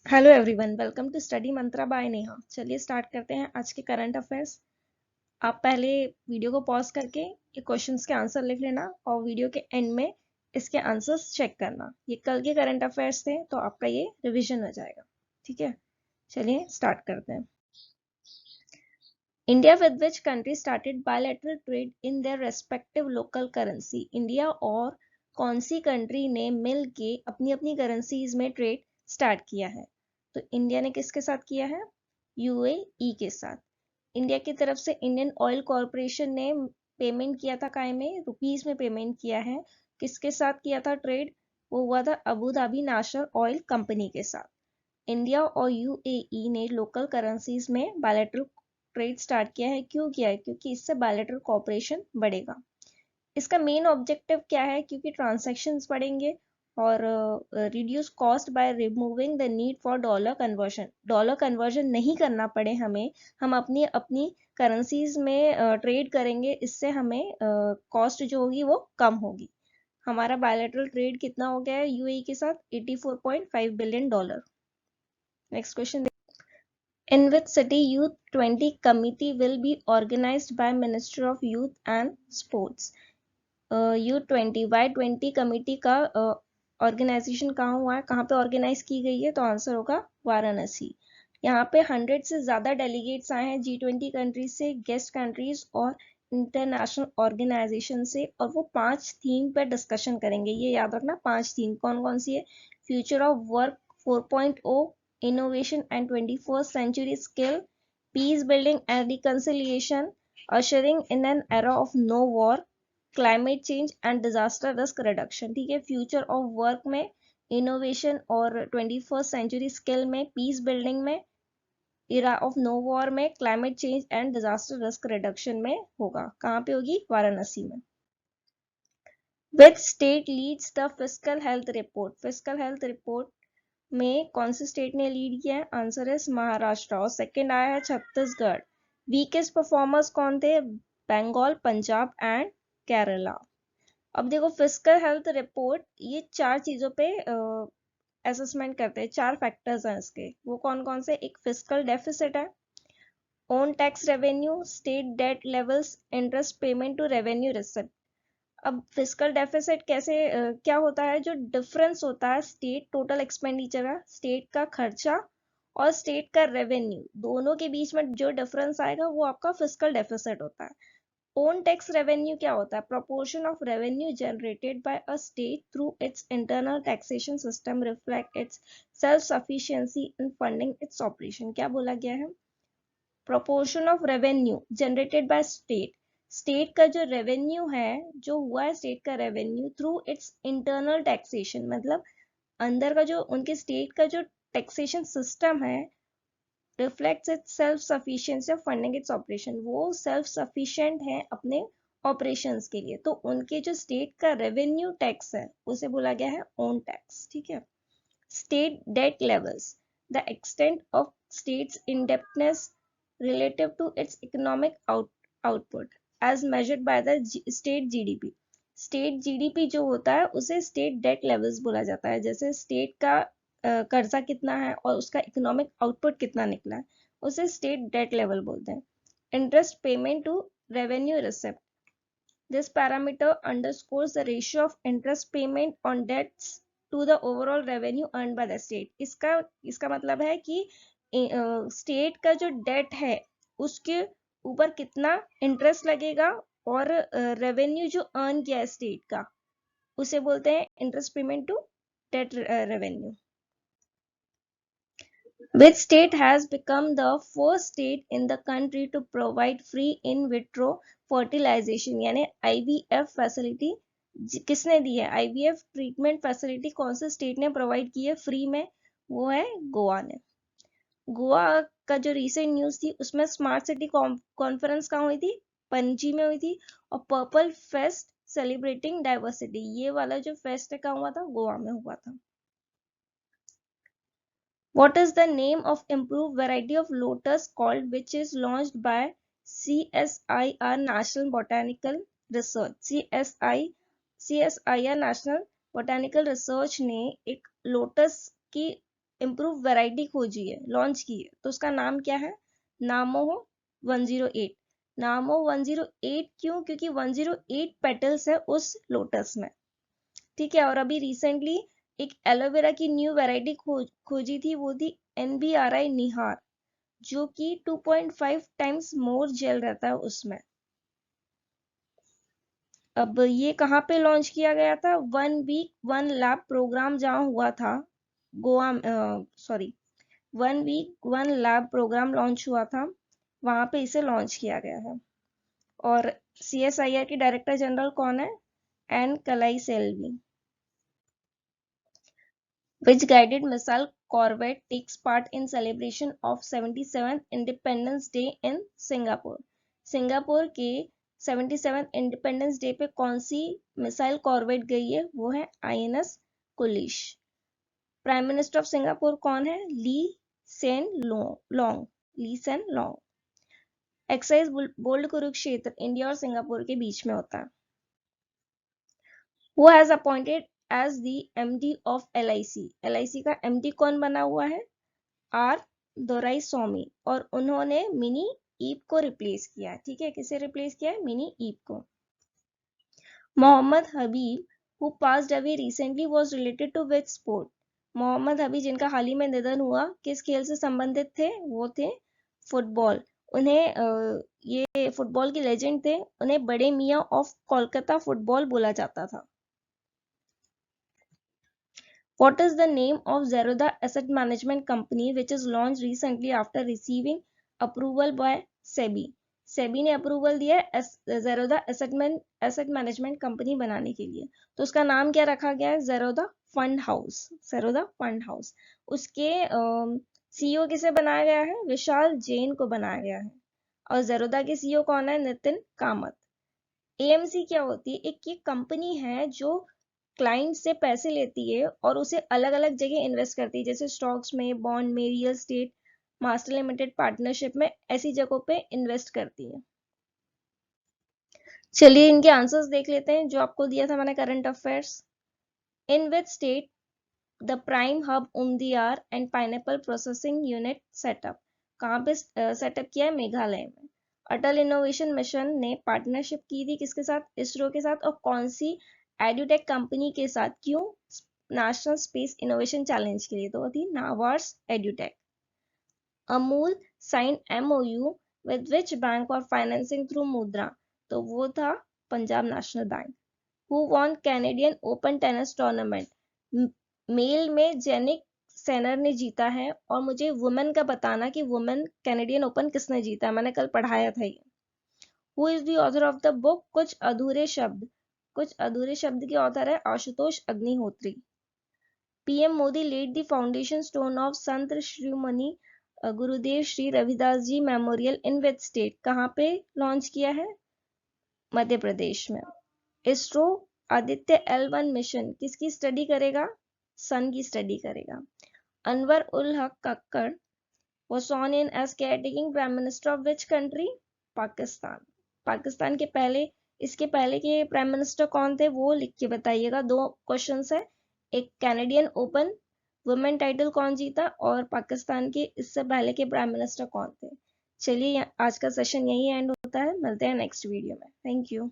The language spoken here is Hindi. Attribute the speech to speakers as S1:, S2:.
S1: Hello everyone, welcome to study Mantra by Neha. चलिए स्टार्ट करते हैं आज के करंट अफेयर्स। आप पहले वीडियो को पॉज करके ये क्वेश्चंस के आंसर लिख लेना और वीडियो के एंड में इसके आंसर्स चेक करना। ये कल के करंट अफेयर्स थे तो आपका ये रिवीजन हो जाएगा। ठीक है, चलिए स्टार्ट करते हैं। India with which country started bilateral trade in their respective local currency. India और कौन सी कंट्री ने मिल के अपनी अपनी करेंसीज में ट्रेड स्टार्ट किया है? तो इंडिया ने किसके साथ किया है? यूएई के साथ। इंडिया की तरफ से इंडियन ऑयल कॉरपोरेशन ने पेमेंट किया था, काय में? रुपीज में पेमेंट किया है। किसके साथ किया था ट्रेड? वो हुआ था Abu Dhabi national oil company के साथ। इंडिया और यूएई ने लोकल करेंसीज में बायलैटरल ट्रेड स्टार्ट किया है। क्यों किया है? क्योंकि इससे बायलैटरल कोऑपरेशन बढ़ेगा। इसका मेन ऑब्जेक्टिव क्या है? क्योंकि ट्रांजैक्शंस बढ़ेंगे और reduce cost by removing the need for dollar conversion. Dollar conversion नहीं करना पड़े हमें, हम अपनी अपनी करेंसीज में ट्रेड करेंगे, इससे हमें कॉस्ट जो होगी वो कम होगी। हमारा बायलैटरल ट्रेड कितना हो गया है यूएई के साथ? $84.5 billion. Next question. In which city Youth 20 committee will be organized by Minister of Youth and Sports? U20 Y20 committee का ऑर्गेनाइजेशन कहाँ हुआ है, कहाँ पे ऑर्गेनाइज की गई है? तो आंसर होगा वाराणसी। यहाँ पे 100 से ज्यादा डेलीगेट्स आए हैं G20 कंट्रीज से, गेस्ट कंट्रीज और इंटरनेशनल ऑर्गेनाइजेशन से, और वो 5 थीम पे डिस्कशन करेंगे। ये याद रखना, 5 थीम कौन कौन सी है? Future of work 4.0, innovation and 21st century skill, peace building and reconciliation, ushering in an era of no war, climate change and disaster risk reduction. ठीक है, फ्यूचर ऑफ वर्क में, इनोवेशन और 21st सेंचुरी स्किल में, पीस बिल्डिंग में, इरा ऑफ नो वॉर में, climate change and disaster risk reduction में होगा। कहाँ पे होगी? वाराणसी में। Which state leads the fiscal health report? Fiscal health report में कौन से स्टेट ने लीड किया है? आंसर है महाराष्ट्र, और सेकंड आया है छत्तीसगढ़। वीकेस्ट परफॉर्मर्स कौन थे? बंगाल, पंजाब एंड केरला। अब देखो, फिस्कल हेल्थ रिपोर्ट ये 4 चीजों पे असेसमेंट करते हैं। 4 फैक्टर्स हैं इसके। वो कौन कौन से? एक फिस्कल डेफिसिट है, own tax revenue, state debt levels, interest payment to revenue receipt. अब फिस्कल डेफिसिट कैसे क्या होता है? जो डिफरेंस होता है स्टेट टोटल एक्सपेंडिचर का, स्टेट का खर्चा और स्टेट का रेवेन्यू, दोनों के बीच में जो डिफरेंस आएगा वो आपका फिस्कल डेफिसिट होता है। ओन टैक्स रेवेन्यू क्या होता है? Proportion of revenue generated by a state through it's internal taxation system reflect it's self sufficiency in funding its operation. क्या बोला गया है? Proportion of revenue generated by state, state का जो रेवेन्यू है, जो हुआ है स्टेट का revenue through it's internal taxation, मतलब अंदर का जो उनके स्टेट का जो टैक्सेशन सिस्टम है, reflects it's self sufficiency of funding its operation. वो सेल्फ सफिशिएंट है अपने ऑपरेशंस के लिए, तो उनके जो स्टेट का रेवेन्यू टैक्स है उसे बोला गया है ओन टैक्स। ठीक है। State debt levels, the extent of states indebtedness relative to its economic output as measured by the state GDP। State GDP जो होता है उसे स्टेट डेट लेवल्स बोला जाता है। जैसे स्टेट का कर्जा कितना है और उसका इकोनॉमिक आउटपुट कितना निकला है, उसे स्टेट डेट लेवल बोलते हैं। Interest payment to revenue receipt, this parameter underscores the ratio of interest payment on debts to the overall revenue earn by the state. इसका मतलब है कि स्टेट का जो डेट है उसके ऊपर कितना इंटरेस्ट लगेगा, और रेवेन्यू जो अर्न किया है स्टेट का उसे बोलते हैं interest payment to debt revenue. Which state has become the first state in the country to provide free in vitro fertilization यानी IVF फैसिलिटी? किसने दी है? IVF ट्रीटमेंट फैसिलिटी कौन से स्टेट ने प्रोवाइड की है फ्री में? वो है गोवा ने। गोवा का जो रिसेंट न्यूज थी उसमें स्मार्ट सिटी कॉन्फ्रेंस कहाँ हुई थी? पणजी में हुई थी। और पर्पल फेस्ट सेलिब्रेटिंग डाइवर्सिटी, ये वाला जो फेस्ट है कहाँ हुआ था? गोवा में हुआ था। What is the name of improved variety of lotus called which is launched by CSIR National Botanical Research? CSIR National Botanical Research ने एक लोटस की इम्प्रूव वैरायटी खोजी है, लॉन्च की है, तो उसका नाम क्या है? नामो 108। नामो 108 क्यों? क्योंकि 108 पेटल्स है उस लोटस में। ठीक है, और अभी रिसेंटली एक एलोवेरा की न्यू वैरायटी खोजी थी, वो थी NBRI निहार, जो कि 2.5 टाइम्स मोर जेल रहता है उसमें। अब ये कहाँ पे लॉन्च किया गया था? 1 वीक 1 लैब प्रोग्राम जहाँ हुआ था Goa, 1 week 1 lab program launch हुआ था, वहां पे इसे लॉन्च किया गया है। और CSIR की डायरेक्टर जनरल कौन है? एन कलाई Selvi. Which guided missile corvette takes part in celebration of 77th Independence Day in Singapore? Singapore के 77th इंडिपेंडेंस डे पे कौन सी मिसाइल कॉर्वेट गई है? वो है INS Kulish. Prime minister of Singapore कौन है? Lee Hsien Loong. Lee Hsien Loong. Exercise bold Kurukshetra India और सिंगापुर के बीच में होता है। Who has appointed as the MD of LIC? LIC का MD कौन बना हुआ है? आर दोराईस्वामी। और उन्होंने मिनी ईप को रिप्लेस किया है। ठीक है, किसे रिप्लेस किया है? मिनी ईप को। Mohammed Habib who passed away recently was related to which sport? Mohammed Habib जिनका हाल ही में निधन हुआ, किस खेल से संबंधित थे? वो थे फुटबॉल। उन्हें ये फुटबॉल के लेजेंड थे, उन्हें बड़े मियां ऑफ कोलकाता फुटबॉल बोला जाता था। What is the name of Zerodha Asset Management Company which is launched recently after receiving approval by SEBI? SEBI ने अप्रूवल दिया है Zerodha Asset Management Company बनाने के लिए, तो उसका नाम क्या रखा गया है? Zerodha Fund House। Zerodha Fund House। उसके CEO किसे बनाया गया है? विशाल जैन को बनाया गया है। और Zerodha के CEO कौन है? नितिन कामत। AMC क्या होती है? एक ये कंपनी है जो क्लाइंट से पैसे लेती है और उसे अलग अलग जगह इन्वेस्ट करती है, जैसे स्टॉक्स में, बॉन्ड में, real estate, master limited partnership में, ऐसी जगहों पे इन्वेस्ट करती है। चलिए इनके आंसर्स देख लेते हैं जो आपको दिया था मैंने current affairs. In which state the prime hub उमदियार and pineapple processing unit setup? कहाँ पे सेटअप किया है? मेघालय में। अटल इनोवेशन मिशन ने पार्टनरशिप की थी किसके साथ? इसरो के साथ। और कौन सी एड्यूटेक कंपनी के साथ? क्यों? नेशनल स्पेस इनोवेशन चैलेंज के लिए, तो वो थी नावार्स Edutech. Amul sign MOU with which bank और फाइनेंसिंग थ्रू मुद्रा? तो वो था Punjab national bank. Who won Canadian open tennis tournament? Male में जेनिक सेनर ने जीता है। और मुझे वुमेन का बताना कि वुमेन कैनेडियन ओपन किसने जीता है, मैंने कल पढ़ाया था ये। Who is the author of the book कुछ अधूरे शब्द? कुछ अधूरे शब्द के ऑथर है Ashutosh Agnihotri. PM Modi laid the foundation stone of Sant Shiromani Gurudev Shri Ravidas ji memorial in which state? कहाँ पे लॉन्च किया है? मध्य प्रदेश में। इसरो आदित्य L1 मिशन किसकी स्टडी करेगा? सन की स्टडी करेगा। Anwar ul Haq Kakkar was sworn in as caretaking prime minister of which country? Pakistan. Pakistan के पहले, इसके पहले के प्राइम मिनिस्टर कौन थे वो लिख के बताइएगा। 2 क्वेश्चंस है, एक कैनेडियन ओपन वुमेन टाइटल कौन जीता, और पाकिस्तान के इससे पहले के प्राइम मिनिस्टर कौन थे। चलिए आज का सेशन यही एंड होता है, मिलते हैं नेक्स्ट वीडियो में। Thank you.